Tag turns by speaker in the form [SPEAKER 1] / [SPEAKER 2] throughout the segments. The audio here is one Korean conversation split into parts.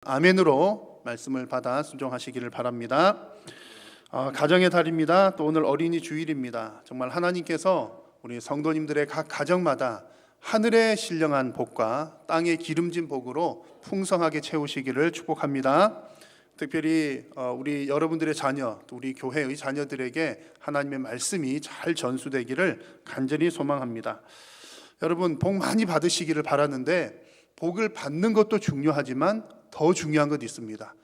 [SPEAKER 1] 아멘으로 말씀을 받아 순종하시기를 바랍니다. 가정의 달입니다. 또 오늘 어린이 주일입니다. 정말 하나님께서 우리 성도님들의 각 가정마다 하늘의 신령한 복과 땅의 기름진 복으로 풍성하게 채우시기를 축복합니다. 특별히 우리 여러분들의 자녀, 또 우리 교회의 자녀들에게 하나님의 말씀이 잘 전수되기를 간절히 소망합니다. 여러분, 복 많이 받으시기를 바라는데 복을 받는 것도 중요하지만 더 중요한 것도 있습니다.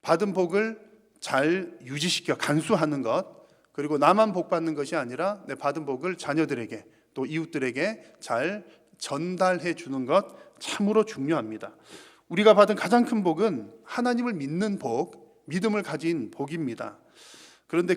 [SPEAKER 1] 받은 복을 잘 유지시켜 간수하는 것, 그리고 나만 복 받는 것이 아니라 내 받은 복을 자녀들에게 또 이웃들에게 잘 전달해 주는 것 참으로 중요합니다. 우리가 받은 가장 큰 복은 하나님을 믿는 복, 믿음을 가진 복입니다. 그런데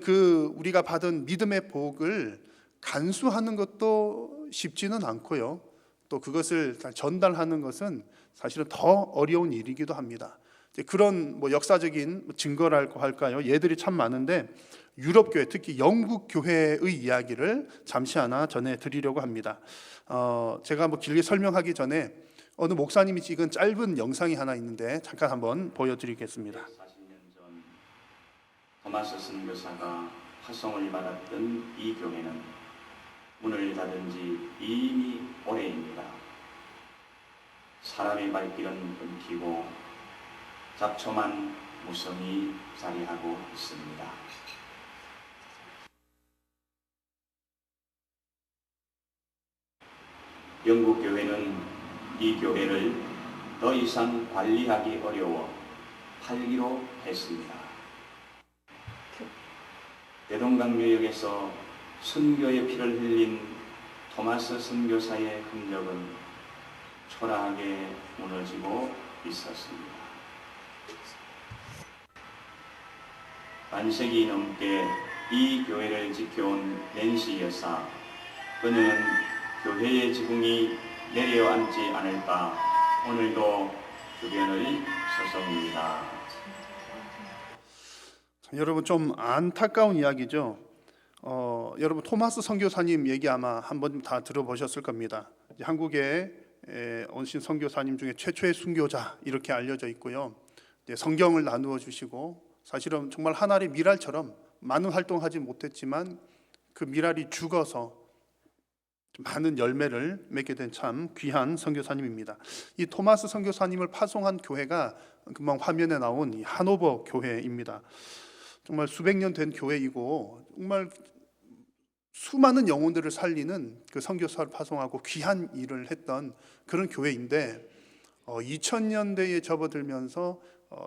[SPEAKER 1] 우리가 받은 믿음의 복을 간수하는 것도 쉽지는 않고요. 또 그것을 전달하는 것은 사실은 더 어려운 일이기도 합니다. 그런 역사적인 증거랄까 할까요? 예들이 참 많은데 유럽 교회, 특히 영국 교회의 이야기를 잠시 하나 전해드리려고 합니다. 제가 길게 설명하기 전에 어느 목사님이 찍은 짧은 영상이 하나 있는데 잠깐 한번 보여드리겠습니다.
[SPEAKER 2] 40년 전 토마스 선교사가 파송을 받았던 이 교회는 문을 닫은 지 이미 오래입니다. 사람의 발길은 끊기고 잡초만 무성히 자리하고 있습니다. 영국 교회는 이 교회를 더 이상 관리하기 어려워 팔기로 했습니다. 대동강유역에서 선교의 피를 흘린 토마스 선교사의 흔적은 초라하게 무너지고 있었습니다. 반세기 넘게 이 교회를 지켜온 낸시 여사, 그녀는 교회의 지붕이 내려앉지 않을까 오늘도 주변을 서성입니다.
[SPEAKER 1] 여러분, 좀 안타까운 이야기죠. 여러분, 토마스 선교사님 얘기 아마 한번 다 들어보셨을 겁니다. 한국에 온신 선교사님 중에 최초의 순교자 이렇게 알려져 있고요. 성경을 나누어 주시고 사실은 정말 하나의 미랄처럼 많은 활동하지 못했지만 그 미랄이 죽어서 많은 열매를 맺게 된 참 귀한 선교사님입니다. 이 토마스 선교사님을 파송한 교회가 금방 화면에 나온 이 하노버 교회입니다. 정말 수백 년 된 교회이고 정말 수많은 영혼들을 살리는 그 선교사를 파송하고 귀한 일을 했던 그런 교회인데 2000년대에 접어들면서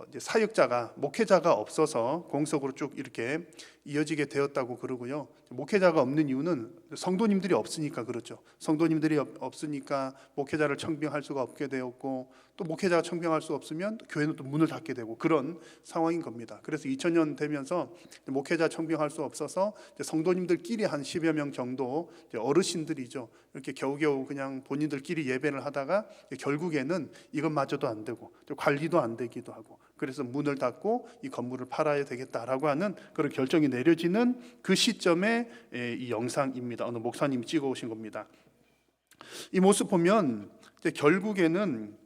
[SPEAKER 1] 이제 사역자가 목회자가 없어서 공석으로 쭉 이렇게 이어지게 되었다고 그러고요. 목회자가 없는 이유는 성도님들이 없으니까 그렇죠. 성도님들이 없으니까 목회자를 청빙할 수가 없게 되었고, 또 목회자가 청빙할 수 없으면 교회는 또 문을 닫게 되고 그런 상황인 겁니다. 그래서 2000년 되면서 목회자 청빙할 수 없어서 성도님들끼리 한 10여 명 정도 어르신들이죠. 이렇게 겨우겨우 그냥 본인들끼리 예배를 하다가 결국에는 이것마저도 안 되고 관리도 안 되기도 하고, 그래서 문을 닫고 이 건물을 팔아야 되겠다라고 하는 그런 결정이 내려지는 그 시점에 이 영상입니다. 어느 목사님이 찍어오신 겁니다. 이 모습 보면 결국에는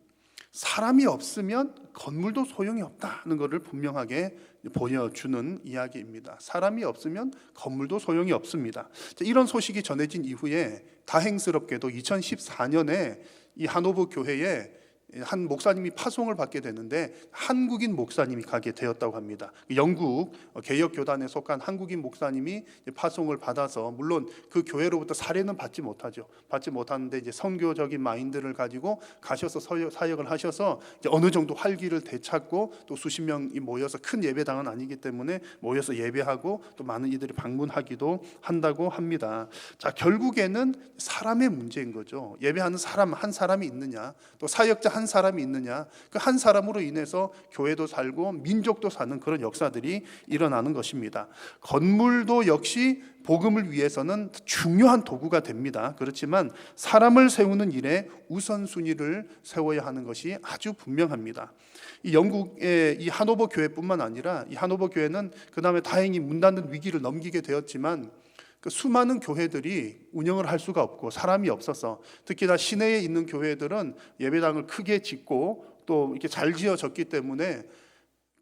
[SPEAKER 1] 사람이 없으면 건물도 소용이 없다는 것을 분명하게 보여주는 이야기입니다. 사람이 없으면 건물도 소용이 없습니다. 이런 소식이 전해진 이후에 다행스럽게도 2014년에 이 하노버 교회에 한 목사님이 파송을 받게 되는데 한국인 목사님이 가게 되었다고 합니다. 영국 개혁교단에 속한 한국인 목사님이 파송을 받아서, 물론 그 교회로부터 사례는 받지 못하죠. 받지 못하는데 이제 선교적인 마인드를 가지고 가셔서 사역을 하셔서 이제 어느 정도 활기를 되찾고, 또 수십 명이 모여서 큰 예배당은 아니기 때문에 모여서 예배하고 또 많은 이들이 방문하기도 한다고 합니다. 자, 결국에는 사람의 문제인 거죠. 예배하는 사람 한 사람이 있느냐, 또 사역자 한 사람이 있느냐, 그 한 사람으로 인해서 교회도 살고 민족도 사는 그런 역사들이 일어나는 것입니다. 건물도 역시 복음을 위해서는 중요한 도구가 됩니다. 그렇지만 사람을 세우는 일에 우선순위를 세워야 하는 것이 아주 분명합니다. 이 영국의 이 하노버 교회뿐만 아니라 이 하노버 교회는 그 다음에 다행히 문 닫는 위기를 넘기게 되었지만 그 수많은 교회들이 운영을 할 수가 없고 사람이 없어서, 특히나 시내에 있는 교회들은 예배당을 크게 짓고 또 이렇게 잘 지어졌기 때문에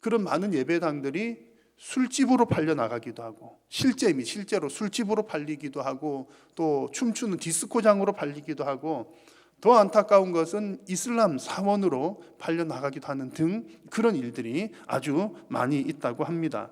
[SPEAKER 1] 그런 많은 예배당들이 술집으로 팔려 나가기도 하고 실제로 술집으로 팔리기도 하고 또 춤추는 디스코장으로 팔리기도 하고 더 안타까운 것은 이슬람 사원으로 팔려 나가기도 하는 등 그런 일들이 아주 많이 있다고 합니다.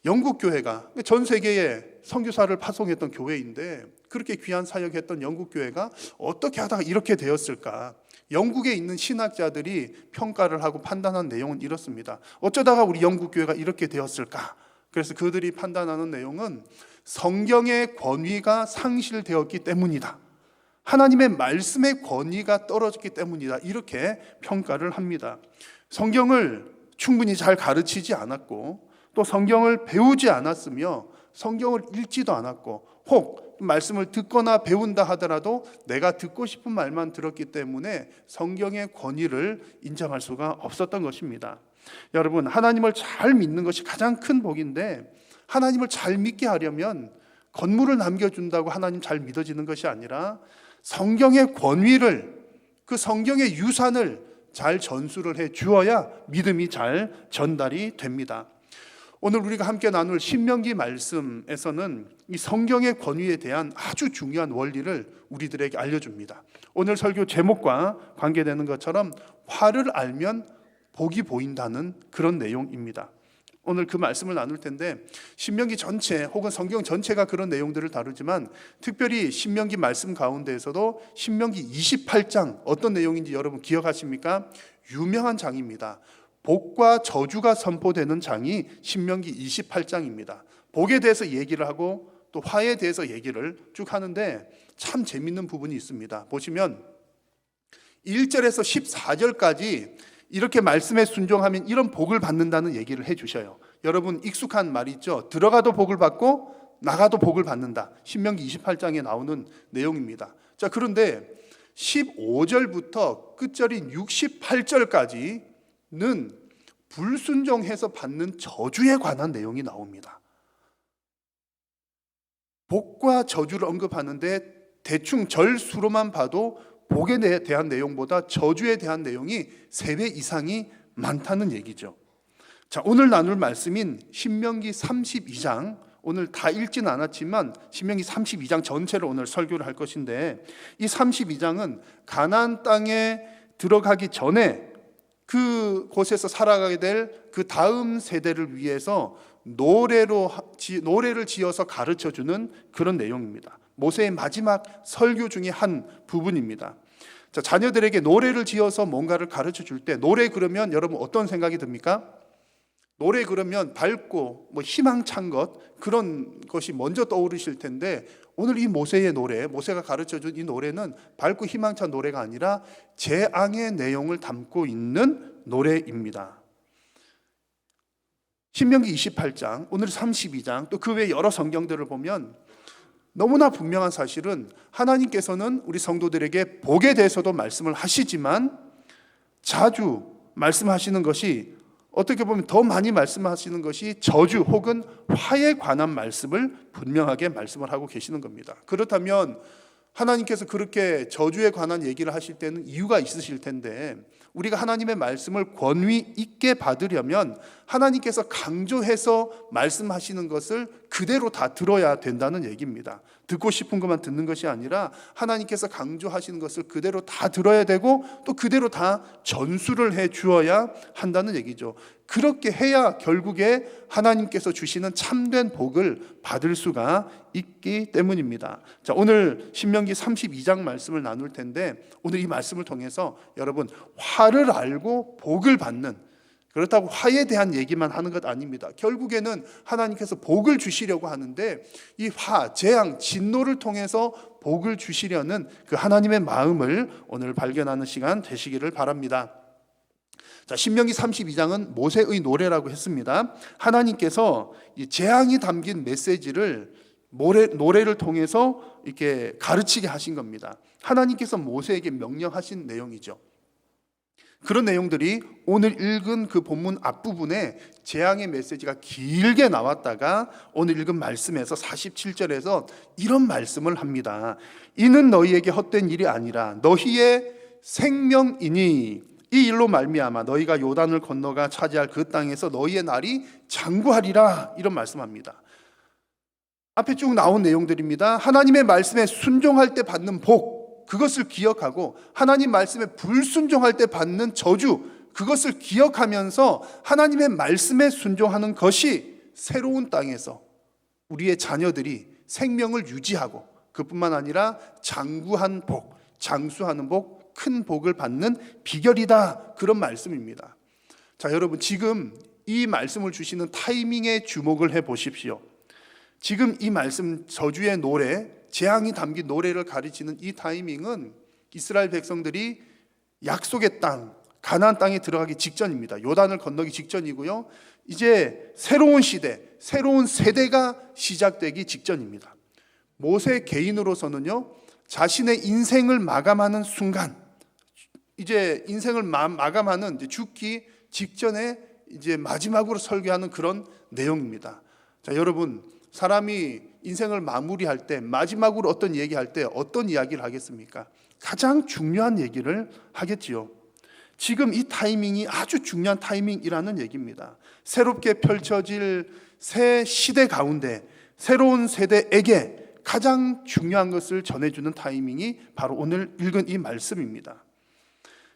[SPEAKER 1] 영국 교회가 전 세계에 선교사를 파송했던 교회인데 그렇게 귀한 사역했던 영국 교회가 어떻게 하다가 이렇게 되었을까? 영국에 있는 신학자들이 평가를 하고 판단한 내용은 이렇습니다. 어쩌다가 우리 영국 교회가 이렇게 되었을까? 그래서 그들이 판단하는 내용은 성경의 권위가 상실되었기 때문이다. 하나님의 말씀의 권위가 떨어졌기 때문이다. 이렇게 평가를 합니다. 성경을 충분히 잘 가르치지 않았고 또 성경을 배우지 않았으며 성경을 읽지도 않았고 혹 말씀을 듣거나 배운다 하더라도 내가 듣고 싶은 말만 들었기 때문에 성경의 권위를 인정할 수가 없었던 것입니다. 여러분, 하나님을 잘 믿는 것이 가장 큰 복인데 하나님을 잘 믿게 하려면 건물을 남겨준다고 하나님 잘 믿어지는 것이 아니라 성경의 권위를, 그 성경의 유산을 잘 전수를 해 주어야 믿음이 잘 전달이 됩니다. 오늘 우리가 함께 나눌 신명기 말씀에서는 이 성경의 권위에 대한 아주 중요한 원리를 우리들에게 알려줍니다. 오늘 설교 제목과 관계되는 것처럼 화를 알면 복이 보인다는 그런 내용입니다. 오늘 그 말씀을 나눌 텐데 신명기 전체 혹은 성경 전체가 그런 내용들을 다루지만 특별히 신명기 말씀 가운데에서도 신명기 28장 어떤 내용인지 여러분 기억하십니까? 유명한 장입니다. 복과 저주가 선포되는 장이 신명기 28장입니다. 복에 대해서 얘기를 하고 또 화에 대해서 얘기를 쭉 하는데 참 재밌는 부분이 있습니다. 보시면 1절에서 14절까지 이렇게 말씀에 순종하면 이런 복을 받는다는 얘기를 해주셔요. 여러분 익숙한 말이 있죠. 들어가도 복을 받고 나가도 복을 받는다. 신명기 28장에 나오는 내용입니다. 자, 그런데 15절부터 끝절인 68절까지는 불순종해서 받는 저주에 관한 내용이 나옵니다. 복과 저주를 언급하는데 대충 절수로만 봐도 복에 대한 내용보다 저주에 대한 내용이 3배 이상이 많다는 얘기죠. 자, 오늘 나눌 말씀인 신명기 32장, 오늘 다 읽지는 않았지만 신명기 32장 전체를 오늘 설교를 할 것인데 이 32장은 가나안 땅에 들어가기 전에 그곳에서 살아가게 될 그 다음 세대를 위해서 노래를 지어서 가르쳐주는 그런 내용입니다. 모세의 마지막 설교 중에 한 부분입니다. 자, 자녀들에게 노래를 지어서 뭔가를 가르쳐 줄 때 노래 그러면 여러분 어떤 생각이 듭니까? 노래 그러면 밝고 희망찬 것, 그런 것이 먼저 떠오르실 텐데 오늘 이 모세의 노래, 모세가 가르쳐 준 이 노래는 밝고 희망찬 노래가 아니라 재앙의 내용을 담고 있는 노래입니다. 신명기 28장, 오늘 32장, 또 그 외 여러 성경들을 보면 너무나 분명한 사실은 하나님께서는 우리 성도들에게 복에 대해서도 말씀을 하시지만 자주 말씀하시는 것이 어떻게 보면 더 많이 말씀하시는 것이 저주 혹은 화에 관한 말씀을 분명하게 말씀을 하고 계시는 겁니다. 그렇다면 하나님께서 그렇게 저주에 관한 얘기를 하실 때는 이유가 있으실 텐데 우리가 하나님의 말씀을 권위 있게 받으려면 하나님께서 강조해서 말씀하시는 것을 그대로 다 들어야 된다는 얘기입니다. 듣고 싶은 것만 듣는 것이 아니라 하나님께서 강조하시는 것을 그대로 다 들어야 되고 또 그대로 다 전수를 해 주어야 한다는 얘기죠. 그렇게 해야 결국에 하나님께서 주시는 참된 복을 받을 수가 있기 때문입니다. 자, 오늘 신명기 32장 말씀을 나눌 텐데 오늘 이 말씀을 통해서 여러분 화를 알고 복을 받는, 그렇다고 화에 대한 얘기만 하는 것 아닙니다. 결국에는 하나님께서 복을 주시려고 하는데 이 화, 재앙, 진노를 통해서 복을 주시려는 그 하나님의 마음을 오늘 발견하는 시간 되시기를 바랍니다. 자, 신명기 32장은 모세의 노래라고 했습니다. 하나님께서 이 재앙이 담긴 메시지를 노래를 통해서 이렇게 가르치게 하신 겁니다. 하나님께서 모세에게 명령하신 내용이죠. 그런 내용들이 오늘 읽은 그 본문 앞부분에 재앙의 메시지가 길게 나왔다가 오늘 읽은 말씀에서 47절에서 이런 말씀을 합니다. 이는 너희에게 헛된 일이 아니라 너희의 생명이니 이 일로 말미암아 너희가 요단을 건너가 차지할 그 땅에서 너희의 날이 장구하리라. 이런 말씀합니다. 앞에 쭉 나온 내용들입니다. 하나님의 말씀에 순종할 때 받는 복, 그것을 기억하고 하나님 말씀에 불순종할 때 받는 저주, 그것을 기억하면서 하나님의 말씀에 순종하는 것이 새로운 땅에서 우리의 자녀들이 생명을 유지하고 그뿐만 아니라 장구한 복, 장수하는 복, 큰 복을 받는 비결이다. 그런 말씀입니다. 자, 여러분, 지금 이 말씀을 주시는 타이밍에 주목을 해 보십시오. 지금 이 말씀, 저주의 노래, 재앙이 담긴 노래를 가르치는 이 타이밍은 이스라엘 백성들이 약속의 땅, 가나안 땅에 들어가기 직전입니다. 요단을 건너기 직전이고요. 이제 새로운 시대, 새로운 세대가 시작되기 직전입니다. 모세 개인으로서는요, 자신의 인생을 마감하는 순간, 이제 인생을 마감하는 이제 죽기 직전에 이제 마지막으로 설교하는 그런 내용입니다. 자, 여러분, 사람이 인생을 마무리할 때 마지막으로 어떤 얘기할 때 어떤 이야기를 하겠습니까? 가장 중요한 얘기를 하겠지요. 지금 이 타이밍이 아주 중요한 타이밍이라는 얘기입니다. 새롭게 펼쳐질 새 시대 가운데 새로운 세대에게 가장 중요한 것을 전해주는 타이밍이 바로 오늘 읽은 이 말씀입니다.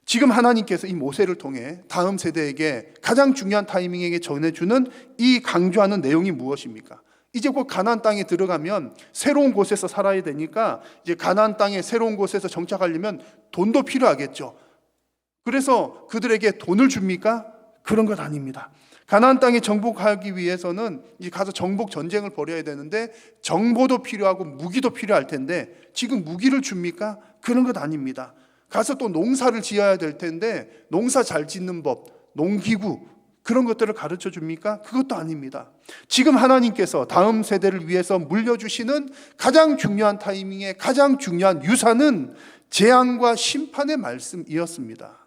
[SPEAKER 1] 지금 하나님께서 이 모세를 통해 다음 세대에게 가장 중요한 타이밍에게 전해주는 이 강조하는 내용이 무엇입니까? 이제 곧 가나안 땅에 들어가면 새로운 곳에서 살아야 되니까 이제 가나안 땅의 새로운 곳에서 정착하려면 돈도 필요하겠죠. 그래서 그들에게 돈을 줍니까? 그런 것 아닙니다. 가나안 땅에 정복하기 위해서는 이제 가서 정복 전쟁을 벌여야 되는데 정보도 필요하고 무기도 필요할 텐데 지금 무기를 줍니까? 그런 것 아닙니다. 가서 또 농사를 지어야 될 텐데 농사 잘 짓는 법, 농기구 그런 것들을 가르쳐 줍니까? 그것도 아닙니다. 지금 하나님께서 다음 세대를 위해서 물려주시는 가장 중요한 타이밍에 가장 중요한 유산은 재앙과 심판의 말씀이었습니다.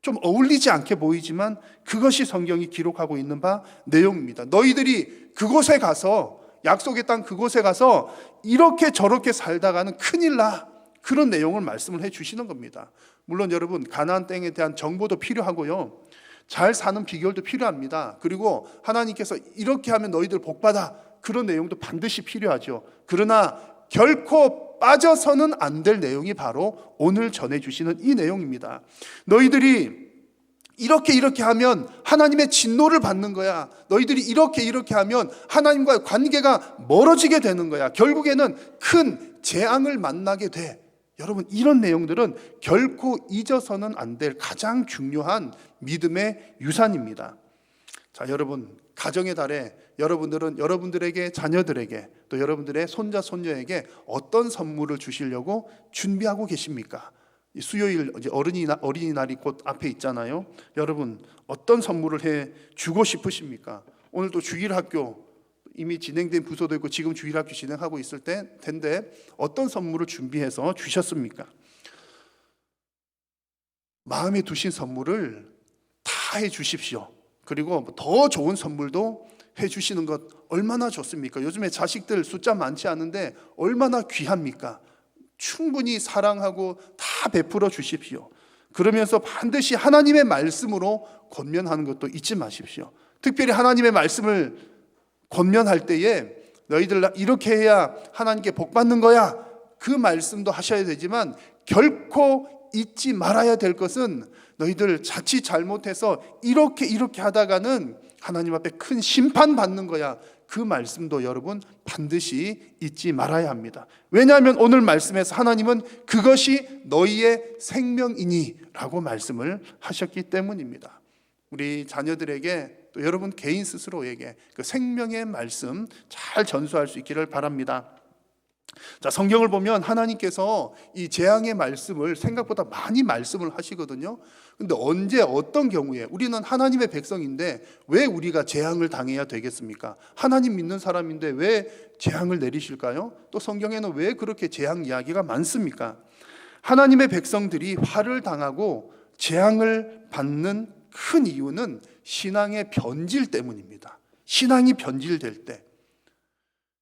[SPEAKER 1] 좀 어울리지 않게 보이지만 그것이 성경이 기록하고 있는 바 내용입니다. 너희들이 그곳에 가서 약속의 땅 그곳에 가서 이렇게 저렇게 살다가는 큰일 나. 그런 내용을 말씀을 해 주시는 겁니다. 물론 여러분 가나안 땅에 대한 정보도 필요하고요. 잘 사는 비결도 필요합니다. 그리고 하나님께서 이렇게 하면 너희들 복받아. 그런 내용도 반드시 필요하죠. 그러나 결코 빠져서는 안 될 내용이 바로 오늘 전해주시는 이 내용입니다. 너희들이 이렇게 하면 하나님의 진노를 받는 거야. 너희들이 이렇게 하면 하나님과의 관계가 멀어지게 되는 거야. 결국에는 큰 재앙을 만나게 돼. 여러분, 이런 내용들은 결코 잊어서는 안 될 가장 중요한 믿음의 유산입니다. 자, 여러분, 가정의 달에 여러분들은 여러분들에게, 자녀들에게, 또 여러분들의 손자, 손녀에게 어떤 선물을 주시려고 준비하고 계십니까? 수요일 이제 어린이날이 곧 앞에 있잖아요. 여러분, 어떤 선물을 해 주고 싶으십니까? 오늘 또 주일학교 이미 진행된 부서도 있고 지금 주일학교 진행하고 있을 텐데 어떤 선물을 준비해서 주셨습니까? 마음에 두신 선물을 다 해 주십시오. 그리고 더 좋은 선물도 해주시는 것 얼마나 좋습니까? 요즘에 자식들 숫자 많지 않은데 얼마나 귀합니까? 충분히 사랑하고 다 베풀어 주십시오. 그러면서 반드시 하나님의 말씀으로 권면하는 것도 잊지 마십시오. 특별히 하나님의 말씀을 권면할 때에 너희들 이렇게 해야 하나님께 복 받는 거야. 그 말씀도 하셔야 되지만 결코 잊지 말아야 될 것은 너희들 자칫 잘못해서 이렇게 하다가는 하나님 앞에 큰 심판 받는 거야. 그 말씀도 여러분 반드시 잊지 말아야 합니다. 왜냐하면 오늘 말씀에서 하나님은 그것이 너희의 생명이니 라고 말씀을 하셨기 때문입니다. 우리 자녀들에게 또 여러분 개인 스스로에게 그 생명의 말씀 잘 전수할 수 있기를 바랍니다. 자, 성경을 보면 하나님께서 이 재앙의 말씀을 생각보다 많이 말씀을 하시거든요. 근데 언제 어떤 경우에 우리는 하나님의 백성인데 왜 우리가 재앙을 당해야 되겠습니까? 하나님 믿는 사람인데 왜 재앙을 내리실까요? 또 성경에는 왜 그렇게 재앙 이야기가 많습니까? 하나님의 백성들이 화를 당하고 재앙을 받는 큰 이유는 신앙의 변질 때문입니다. 신앙이 변질될 때,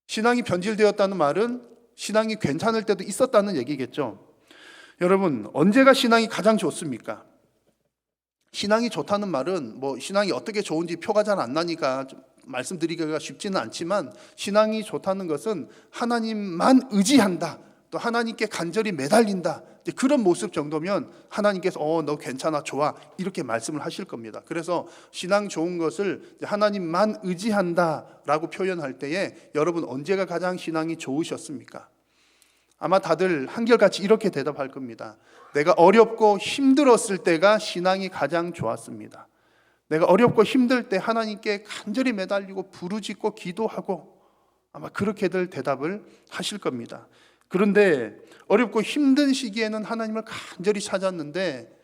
[SPEAKER 1] 신앙이 변질되었다는 말은 신앙이 괜찮을 때도 있었다는 얘기겠죠. 여러분, 언제가 신앙이 가장 좋습니까? 신앙이 좋다는 말은 뭐 신앙이 어떻게 좋은지 표가 잘 안 나니까 좀 말씀드리기가 쉽지는 않지만, 신앙이 좋다는 것은 하나님만 의지한다, 또 하나님께 간절히 매달린다, 이제 그런 모습 정도면 하나님께서 너 괜찮아, 좋아, 이렇게 말씀을 하실 겁니다. 그래서 신앙 좋은 것을 하나님만 의지한다라고 표현할 때에 여러분 언제가 가장 신앙이 좋으셨습니까? 아마 다들 한결같이 이렇게 대답할 겁니다. 내가 어렵고 힘들었을 때가 신앙이 가장 좋았습니다. 내가 어렵고 힘들 때 하나님께 간절히 매달리고 부르짖고 기도하고, 아마 그렇게들 대답을 하실 겁니다. 그런데 어렵고 힘든 시기에는 하나님을 간절히 찾았는데,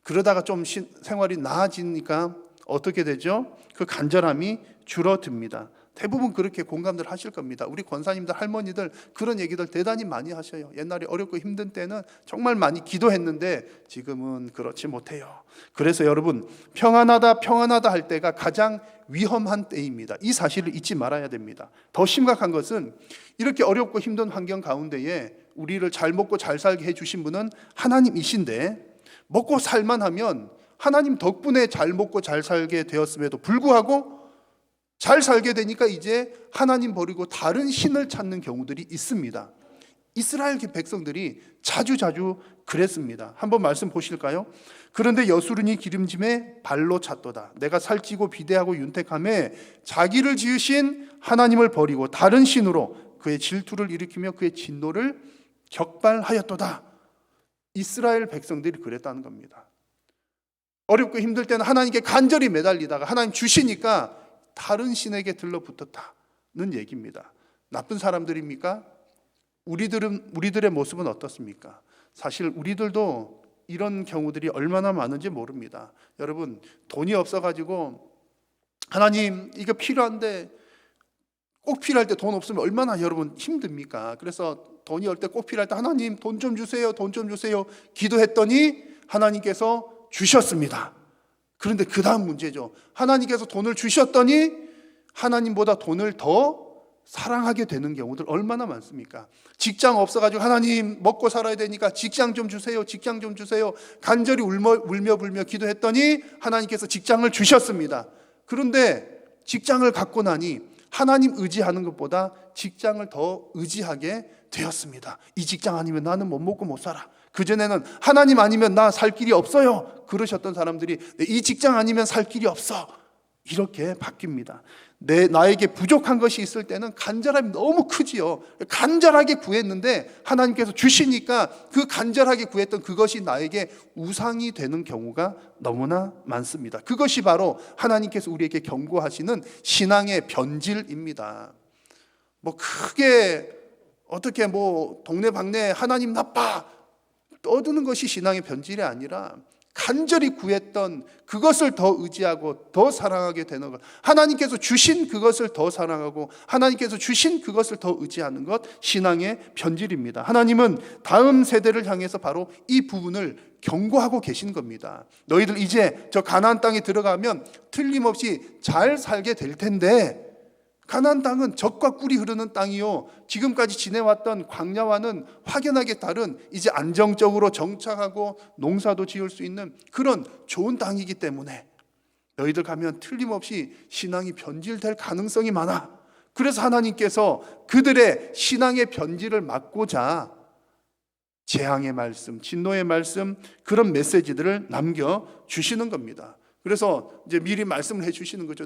[SPEAKER 1] 그러다가 좀 생활이 나아지니까 어떻게 되죠? 그 간절함이 줄어듭니다. 대부분 그렇게 공감들 하실 겁니다. 우리 권사님들, 할머니들 그런 얘기들 대단히 많이 하셔요. 옛날에 어렵고 힘든 때는 정말 많이 기도했는데 지금은 그렇지 못해요. 그래서 여러분, 평안하다 평안하다 할 때가 가장 위험한 때입니다. 이 사실을 잊지 말아야 됩니다. 더 심각한 것은 이렇게 어렵고 힘든 환경 가운데에 우리를 잘 먹고 잘 살게 해주신 분은 하나님이신데, 먹고 살만 하면 하나님 덕분에 잘 먹고 잘 살게 되었음에도 불구하고 잘 살게 되니까 이제 하나님 버리고 다른 신을 찾는 경우들이 있습니다. 이스라엘 백성들이 자주 그랬습니다. 한번 말씀 보실까요? 그런데 여수르니 기름짐에 발로 찼도다. 내가 살찌고 비대하고 윤택함에 자기를 지으신 하나님을 버리고 다른 신으로 그의 질투를 일으키며 그의 진노를 격발하였도다. 이스라엘 백성들이 그랬다는 겁니다. 어렵고 힘들 때는 하나님께 간절히 매달리다가 하나님 주시니까 다른 신에게 들러붙었다는 얘기입니다. 나쁜 사람들입니까? 우리들의 모습은 어떻습니까? 사실 우리들도 이런 경우들이 얼마나 많은지 모릅니다. 여러분, 돈이 없어가지고 하나님 이거 필요한데, 꼭 필요할 때 돈 없으면 얼마나 여러분 힘듭니까? 그래서 돈이 올 때 꼭 필요할 때 하나님 돈 좀 주세요, 돈 좀 주세요 기도했더니 하나님께서 주셨습니다. 그런데 그 다음 문제죠. 하나님께서 돈을 주셨더니 하나님보다 돈을 더 사랑하게 되는 경우들 얼마나 많습니까? 직장 없어가지고 하나님 먹고 살아야 되니까 직장 좀 주세요, 직장 좀 주세요 간절히 울며 불며 기도했더니 하나님께서 직장을 주셨습니다. 그런데 직장을 갖고 나니 하나님 의지하는 것보다 직장을 더 의지하게 되었습니다. 이 직장 아니면 나는 못 먹고 못 살아. 그전에는 하나님 아니면 나 살 길이 없어요 그러셨던 사람들이 이 직장 아니면 살 길이 없어, 이렇게 바뀝니다. 나에게 부족한 것이 있을 때는 간절함이 너무 크지요. 간절하게 구했는데 하나님께서 주시니까 그 간절하게 구했던 그것이 나에게 우상이 되는 경우가 너무나 많습니다. 그것이 바로 하나님께서 우리에게 경고하시는 신앙의 변질입니다. 뭐 크게 어떻게 동네방네 하나님 나빠 떠드는 것이 신앙의 변질이 아니라 간절히 구했던 그것을 더 의지하고 더 사랑하게 되는 것, 하나님께서 주신 그것을 더 사랑하고 하나님께서 주신 그것을 더 의지하는 것, 신앙의 변질입니다. 하나님은 다음 세대를 향해서 바로 이 부분을 경고하고 계신 겁니다. 너희들 이제 저 가나안 땅에 들어가면 틀림없이 잘 살게 될 텐데, 가나안 땅은 젖과 꿀이 흐르는 땅이요, 지금까지 지내왔던 광야와는 확연하게 다른 이제 안정적으로 정착하고 농사도 지을 수 있는 그런 좋은 땅이기 때문에 너희들 가면 틀림없이 신앙이 변질될 가능성이 많아. 그래서 하나님께서 그들의 신앙의 변질을 막고자 재앙의 말씀, 진노의 말씀, 그런 메시지들을 남겨주시는 겁니다. 그래서 이제 미리 말씀을 해주시는 거죠.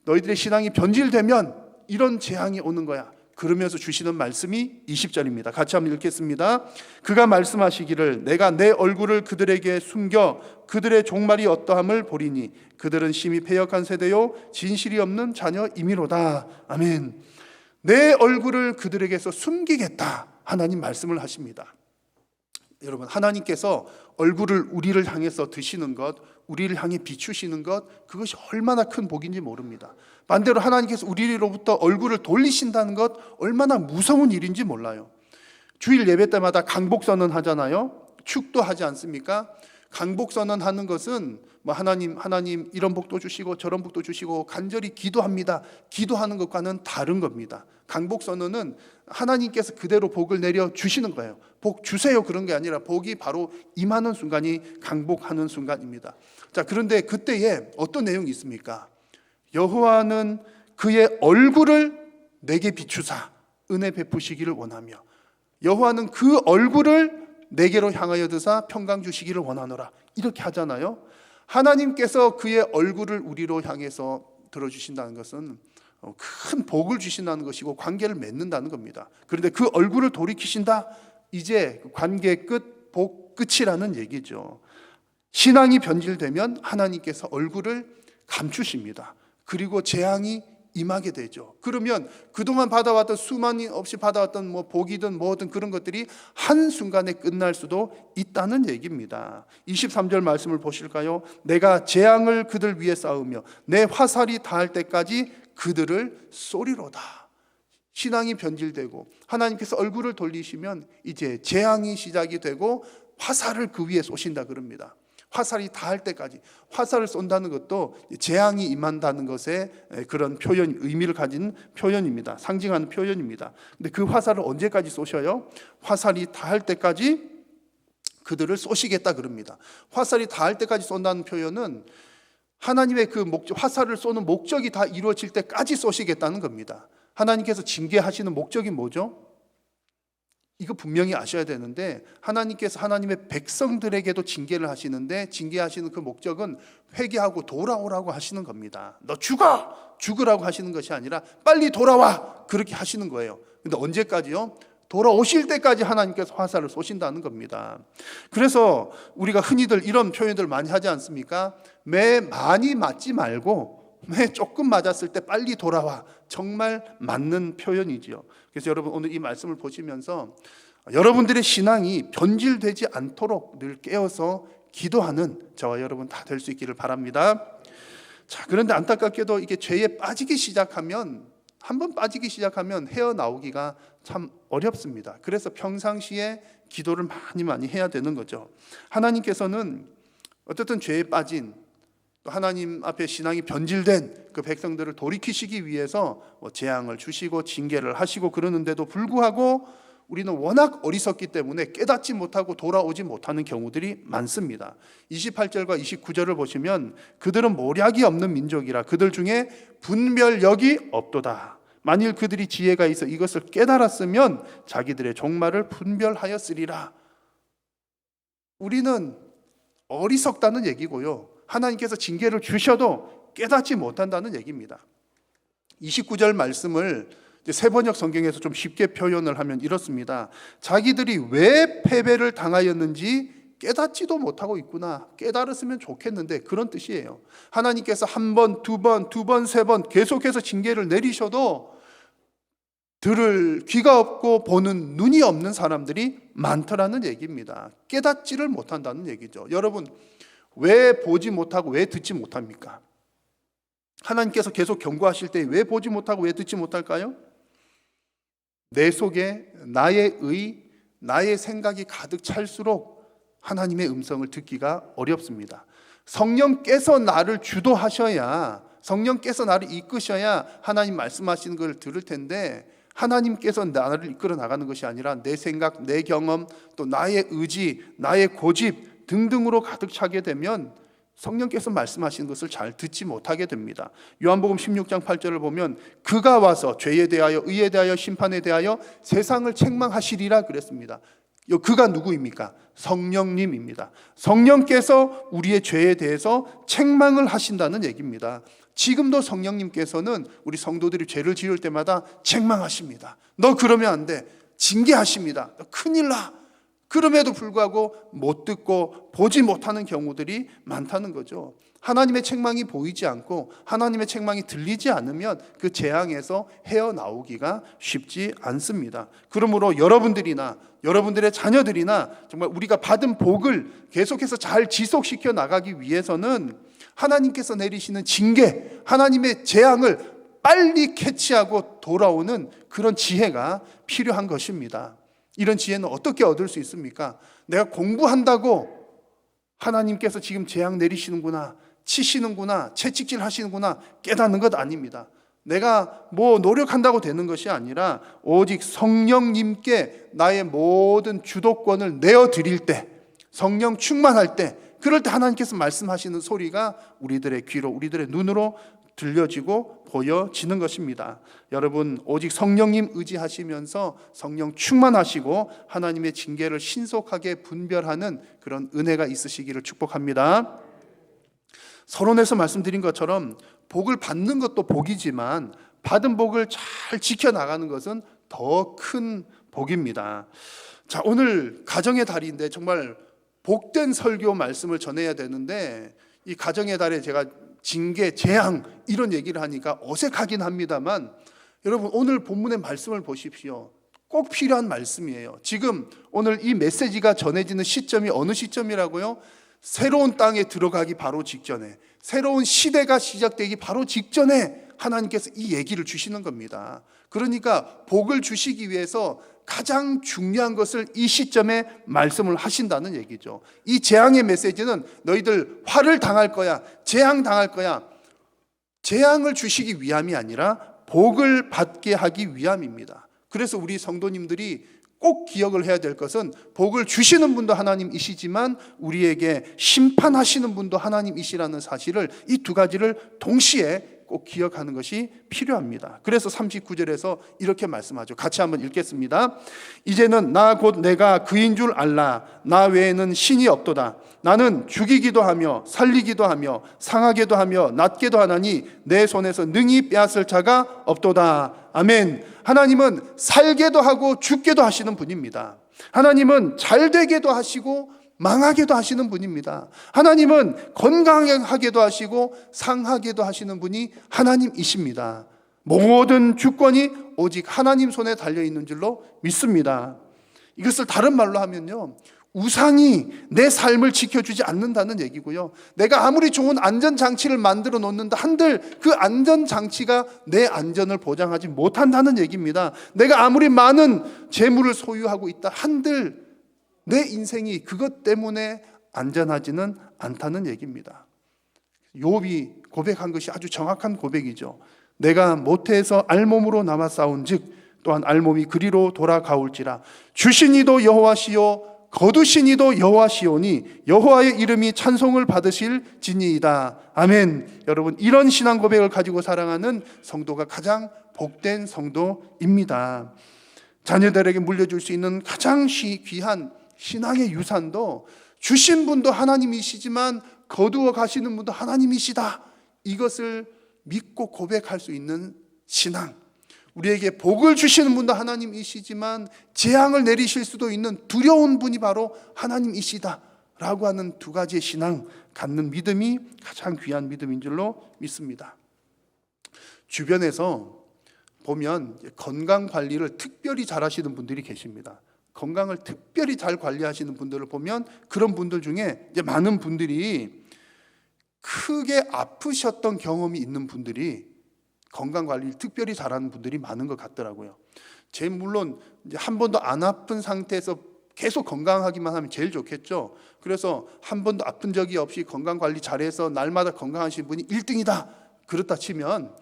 [SPEAKER 1] 너희들의 신앙이 변질되면 이런 재앙이 오는 거야. 그러면서 주시는 말씀이 20절입니다. 같이 한번 읽겠습니다. 그가 말씀하시기를 내가 내 얼굴을 그들에게 숨겨 그들의 종말이 어떠함을 보리니 그들은 심히 패역한 세대요 진실이 없는 자녀이미로다. 아멘. 내 얼굴을 그들에게서 숨기겠다, 하나님 말씀을 하십니다. 여러분, 하나님께서 얼굴을 우리를 향해서 드시는 것, 우리를 향해 비추시는 것, 그것이 얼마나 큰 복인지 모릅니다. 반대로 하나님께서 우리로부터 얼굴을 돌리신다는 것, 얼마나 무서운 일인지 몰라요. 주일 예배 때마다 강복선언 하잖아요. 축도하지 않습니까? 강복 선언하는 것은 뭐 하나님 이런 복도 주시고 저런 복도 주시고 간절히 기도합니다. 기도하는 것과는 다른 겁니다. 강복 선언은 하나님께서 그대로 복을 내려 주시는 거예요. 복 주세요 그런 게 아니라 복이 바로 임하는 순간이 강복하는 순간입니다. 자, 그런데 그때에 어떤 내용이 있습니까? 여호와는 그의 얼굴을 내게 비추사 은혜 베푸시기를 원하며 여호와는 그 얼굴을 내게로 향하여 드사 평강 주시기를 원하노라. 이렇게 하잖아요. 하나님께서 그의 얼굴을 우리로 향해서 들어주신다는 것은 큰 복을 주신다는 것이고 관계를 맺는다는 겁니다. 그런데 그 얼굴을 돌이키신다? 이제 관계 끝, 복 끝이라는 얘기죠. 신앙이 변질되면 하나님께서 얼굴을 감추십니다. 그리고 재앙이 임하게 되죠. 그러면 그동안 받아왔던 수많이 없이 받아왔던 뭐 복이든 뭐든 그런 것들이 한순간에 끝날 수도 있다는 얘기입니다. 23절 말씀을 보실까요? 내가 재앙을 그들 위에 쌓으며 내 화살이 닿을 때까지 그들을 쏘리로다. 신앙이 변질되고 하나님께서 얼굴을 돌리시면 이제 재앙이 시작이 되고 화살을 그 위에 쏘신다 그럽니다. 화살이 닿을 때까지. 화살을 쏜다는 것도 재앙이 임한다는 것에 그런 표현, 의미를 가진 표현입니다. 상징하는 표현입니다. 근데 그 화살을 언제까지 쏘셔요? 화살이 닿을 때까지 그들을 쏘시겠다 그럽니다. 화살이 닿을 때까지 쏜다는 표현은 하나님의 그 화살을 쏘는 목적이 다 이루어질 때까지 쏘시겠다는 겁니다. 하나님께서 징계하시는 목적이 뭐죠? 이거 분명히 아셔야 되는데 하나님께서 하나님의 백성들에게도 징계를 하시는데 징계하시는 그 목적은 회개하고 돌아오라고 하시는 겁니다. 너 죽으라고 하시는 것이 아니라 빨리 돌아와 그렇게 하시는 거예요. 근데 언제까지요? 돌아오실 때까지 하나님께서 화살을 쏘신다는 겁니다. 그래서 우리가 흔히들 이런 표현들 많이 하지 않습니까? 매 많이 맞지 말고 매 조금 맞았을 때 빨리 돌아와. 정말 맞는 표현이지요. 그래서 여러분 오늘 이 말씀을 보시면서 여러분들의 신앙이 변질되지 않도록 늘 깨어서 기도하는 저와 여러분 다 될 수 있기를 바랍니다. 자, 그런데 안타깝게도 이게 죄에 빠지기 시작하면 한번 빠지기 시작하면 헤어나오기가 참 어렵습니다. 그래서 평상시에 기도를 많이 해야 되는 거죠. 하나님께서는 어쨌든 죄에 빠진 또 하나님 앞에 신앙이 변질된 그 백성들을 돌이키시기 위해서 재앙을 주시고 징계를 하시고 그러는데도 불구하고 우리는 워낙 어리석기 때문에 깨닫지 못하고 돌아오지 못하는 경우들이 많습니다. 28절과 29절을 보시면 그들은 모략이 없는 민족이라 그들 중에 분별력이 없도다. 만일 그들이 지혜가 있어 이것을 깨달았으면 자기들의 종말을 분별하였으리라. 우리는 어리석다는 얘기고요. 하나님께서 징계를 주셔도 깨닫지 못한다는 얘기입니다. 29절 말씀을 세번역 성경에서 좀 쉽게 표현을 하면 이렇습니다. 자기들이 왜 패배를 당하였는지 깨닫지도 못하고 있구나. 깨달았으면 좋겠는데 그런 뜻이에요. 하나님께서 한 번, 두 번, 세 번 계속해서 징계를 내리셔도 들을 귀가 없고 보는 눈이 없는 사람들이 많더라는 얘기입니다. 깨닫지를 못한다는 얘기죠. 여러분 왜 보지 못하고 왜 듣지 못합니까? 하나님께서 계속 경고하실 때 왜 보지 못하고 왜 듣지 못할까요? 내 속에 나의 나의 생각이 가득 찰수록 하나님의 음성을 듣기가 어렵습니다. 성령께서 나를 주도하셔야, 성령께서 나를 이끄셔야 하나님 말씀하시는 걸 들을 텐데 하나님께서 나를 이끌어 나가는 것이 아니라 내 생각, 내 경험, 또 나의 의지, 나의 고집 등등으로 가득 차게 되면 성령께서 말씀하시는 것을 잘 듣지 못하게 됩니다. 요한복음 16장 8절을 보면 그가 와서 죄에 대하여 의에 대하여 심판에 대하여 세상을 책망하시리라 그랬습니다. 그가 누구입니까? 성령님입니다. 성령께서 우리의 죄에 대해서 책망을 하신다는 얘기입니다. 지금도 성령님께서는 우리 성도들이 죄를 지을 때마다 책망하십니다. 너 그러면 안 돼. 징계하십니다. 너 큰일 나. 그럼에도 불구하고 못 듣고 보지 못하는 경우들이 많다는 거죠. 하나님의 책망이 보이지 않고 하나님의 책망이 들리지 않으면 그 재앙에서 헤어나오기가 쉽지 않습니다. 그러므로 여러분들이나 여러분들의 자녀들이나 정말 우리가 받은 복을 계속해서 잘 지속시켜 나가기 위해서는 하나님께서 내리시는 징계, 하나님의 재앙을 빨리 캐치하고 돌아오는 그런 지혜가 필요한 것입니다. 이런 지혜는 어떻게 얻을 수 있습니까? 내가 공부한다고 하나님께서 지금 재앙 내리시는구나, 치시는구나, 채찍질 하시는구나 깨닫는 것 아닙니다. 내가 뭐 노력한다고 되는 것이 아니라 오직 성령님께 나의 모든 주도권을 내어드릴 때, 성령 충만할 때, 그럴 때 하나님께서 말씀하시는 소리가 우리들의 귀로, 우리들의 눈으로 들려지고 보여지는 것입니다. 여러분, 오직 성령님 의지하시면서 성령 충만하시고 하나님의 징계를 신속하게 분별하는 그런 은혜가 있으시기를 축복합니다. 서론에서 말씀드린 것처럼 복을 받는 것도 복이지만 받은 복을 잘 지켜나가는 것은 더 큰 복입니다. 자, 오늘 가정의 달인데 정말 복된 설교 말씀을 전해야 되는데, 이 가정의 달에 제가 징계, 재앙 이런 얘기를 하니까 어색하긴 합니다만, 여러분 오늘 본문의 말씀을 보십시오. 꼭 필요한 말씀이에요. 지금 오늘 이 메시지가 전해지는 시점이 어느 시점이라고요? 새로운 땅에 들어가기 바로 직전에, 새로운 시대가 시작되기 바로 직전에 하나님께서 이 얘기를 주시는 겁니다. 그러니까 복을 주시기 위해서 가장 중요한 것을 이 시점에 말씀을 하신다는 얘기죠. 이 재앙의 메시지는 너희들 화를 당할 거야, 재앙 당할 거야, 재앙을 주시기 위함이 아니라 복을 받게 하기 위함입니다. 그래서 우리 성도님들이 꼭 기억을 해야 될 것은 복을 주시는 분도 하나님이시지만 우리에게 심판하시는 분도 하나님이시라는 사실을, 이 두 가지를 동시에 꼭 기억하는 것이 필요합니다. 그래서 39절에서 이렇게 말씀하죠. 같이 한번 읽겠습니다. 이제는 나 곧 내가 그인 줄 알라. 나 외에는 신이 없도다. 나는 죽이기도 하며 살리기도 하며 상하게도 하며 낫게도 하나니 내 손에서 능히 빼앗을 자가 없도다. 아멘. 하나님은 살게도 하고 죽게도 하시는 분입니다. 하나님은 잘되게도 하시고 망하게도 하시는 분입니다. 하나님은 건강하게도 하시고 상하게도 하시는 분이 하나님이십니다. 모든 주권이 오직 하나님 손에 달려있는 줄로 믿습니다. 이것을 다른 말로 하면요, 우상이 내 삶을 지켜주지 않는다는 얘기고요, 내가 아무리 좋은 안전장치를 만들어 놓는다 한들 그 안전장치가 내 안전을 보장하지 못한다는 얘기입니다. 내가 아무리 많은 재물을 소유하고 있다 한들 내 인생이 그것 때문에 안전하지는 않다는 얘기입니다. 욥이 고백한 것이 아주 정확한 고백이죠. 내가 모태에서 알몸으로 나와 싸운즉 또한 알몸이 그리로 돌아가올지라. 주시니도 여호와시요 거두시니도 여호와시오니 여호와의 이름이 찬송을 받으실 지니이다. 아멘. 여러분, 이런 신앙 고백을 가지고 살아가는 성도가 가장 복된 성도입니다. 자녀들에게 물려줄 수 있는 가장 귀한 신앙의 유산도 주신 분도 하나님이시지만 거두어 가시는 분도 하나님이시다, 이것을 믿고 고백할 수 있는 신앙. 우리에게 복을 주시는 분도 하나님이시지만 재앙을 내리실 수도 있는 두려운 분이 바로 하나님이시다 라고 하는 두 가지의 신앙 갖는 믿음이 가장 귀한 믿음인 줄로 믿습니다. 주변에서 보면 건강 관리를 특별히 잘 하시는 분들이 계십니다. 건강을 특별히 잘 관리하시는 분들을 보면 그런 분들 중에 이제 많은 분들이 크게 아프셨던 경험이 있는 분들이 건강 관리를 특별히 잘하는 분들이 많은 것 같더라고요. 물론 이제 한 번도 안 아픈 상태에서 계속 건강하기만 하면 제일 좋겠죠. 그래서 한 번도 아픈 적이 없이 건강 관리 잘해서 날마다 건강하신 분이 1등이다. 그렇다 치면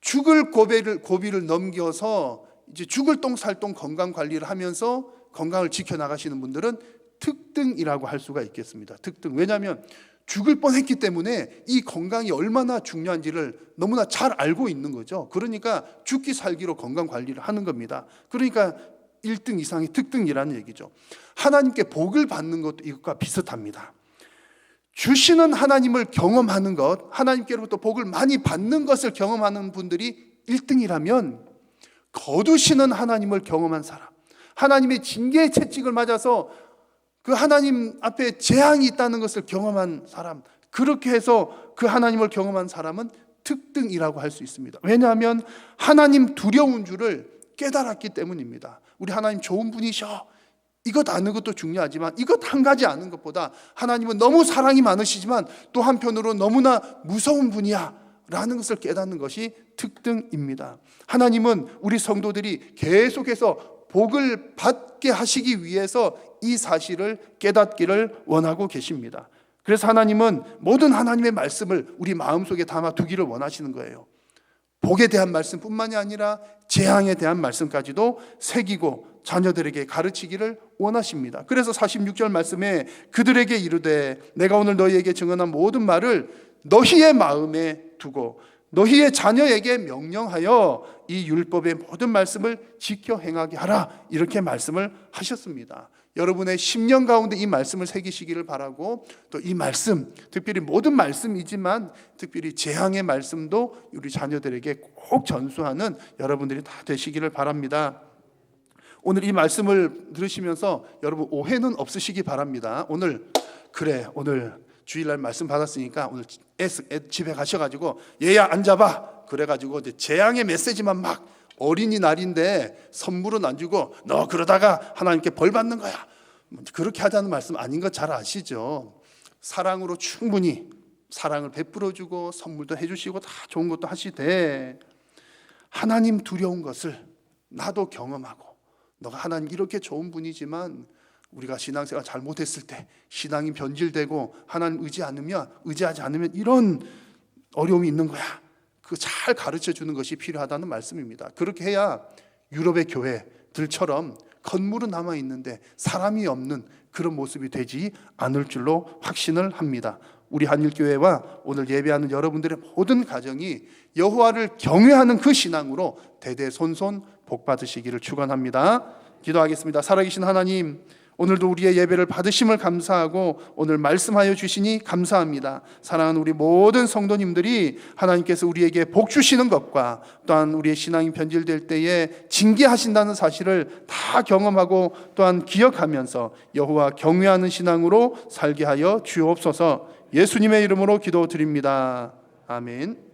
[SPEAKER 1] 죽을 고비를 넘겨서 이제 죽을 똥살똥 건강 관리를 하면서 건강을 지켜나가시는 분들은 특등이라고 할 수가 있겠습니다. 특등. 왜냐하면 죽을 뻔했기 때문에 이 건강이 얼마나 중요한지를 너무나 잘 알고 있는 거죠. 그러니까 죽기 살기로 건강 관리를 하는 겁니다. 그러니까 1등 이상이 특등이라는 얘기죠. 하나님께 복을 받는 것도 이것과 비슷합니다. 주시는 하나님을 경험하는 것, 하나님께로부터 복을 많이 받는 것을 경험하는 분들이 1등이라면 거두시는 하나님을 경험한 사람, 하나님의 징계의 채찍을 맞아서 그 하나님 앞에 재앙이 있다는 것을 경험한 사람, 그렇게 해서 그 하나님을 경험한 사람은 특등이라고 할 수 있습니다. 왜냐하면 하나님 두려운 줄을 깨달았기 때문입니다. 우리 하나님 좋은 분이셔, 이것 아는 것도 중요하지만 이것 한 가지 아는 것보다 하나님은 너무 사랑이 많으시지만 또 한편으로 너무나 무서운 분이야 라는 것을 깨닫는 것이 특등입니다. 하나님은 우리 성도들이 계속해서 복을 받게 하시기 위해서 이 사실을 깨닫기를 원하고 계십니다. 그래서 하나님은 모든 하나님의 말씀을 우리 마음속에 담아두기를 원하시는 거예요. 복에 대한 말씀뿐만이 아니라 재앙에 대한 말씀까지도 새기고 자녀들에게 가르치기를 원하십니다. 그래서 46절 말씀에 그들에게 이르되 내가 오늘 너희에게 증언한 모든 말을 너희의 마음에 두고 너희의 자녀에게 명령하여 이 율법의 모든 말씀을 지켜 행하게 하라, 이렇게 말씀을 하셨습니다. 여러분의 10년 가운데 이 말씀을 새기시기를 바라고, 또 이 말씀, 특별히 모든 말씀이지만 특별히 재앙의 말씀도 우리 자녀들에게 꼭 전수하는 여러분들이 다 되시기를 바랍니다. 오늘 이 말씀을 들으시면서 여러분 오해는 없으시기 바랍니다. 오늘 주일날 말씀 받았으니까 오늘 애 집에 가셔가지고 얘야 앉아봐, 그래가지고 이제 재앙의 메시지만 막, 어린이날인데 선물은 안 주고 너 그러다가 하나님께 벌 받는 거야, 그렇게 하자는 말씀 아닌 거 잘 아시죠? 사랑으로 충분히 사랑을 베풀어주고 선물도 해주시고 다 좋은 것도 하시되, 하나님 두려운 것을 나도 경험하고, 너가 하나님 이렇게 좋은 분이지만 우리가 신앙생활 잘못했을 때 신앙이 변질되고 하나님 의지하지 않으면 이런 어려움이 있는 거야, 그 잘 가르쳐 주는 것이 필요하다는 말씀입니다. 그렇게 해야 유럽의 교회들처럼 건물은 남아 있는데 사람이 없는 그런 모습이 되지 않을 줄로 확신을 합니다. 우리 한일교회와 오늘 예배하는 여러분들의 모든 가정이 여호와를 경외하는 그 신앙으로 대대손손 복 받으시기를 축원합니다. 기도하겠습니다. 살아계신 하나님, 오늘도 우리의 예배를 받으심을 감사하고 오늘 말씀하여 주시니 감사합니다. 사랑하는 우리 모든 성도님들이 하나님께서 우리에게 복 주시는 것과 또한 우리의 신앙이 변질될 때에 징계하신다는 사실을 다 경험하고 또한 기억하면서 여호와 경외하는 신앙으로 살게 하여 주옵소서. 예수님의 이름으로 기도드립니다. 아멘.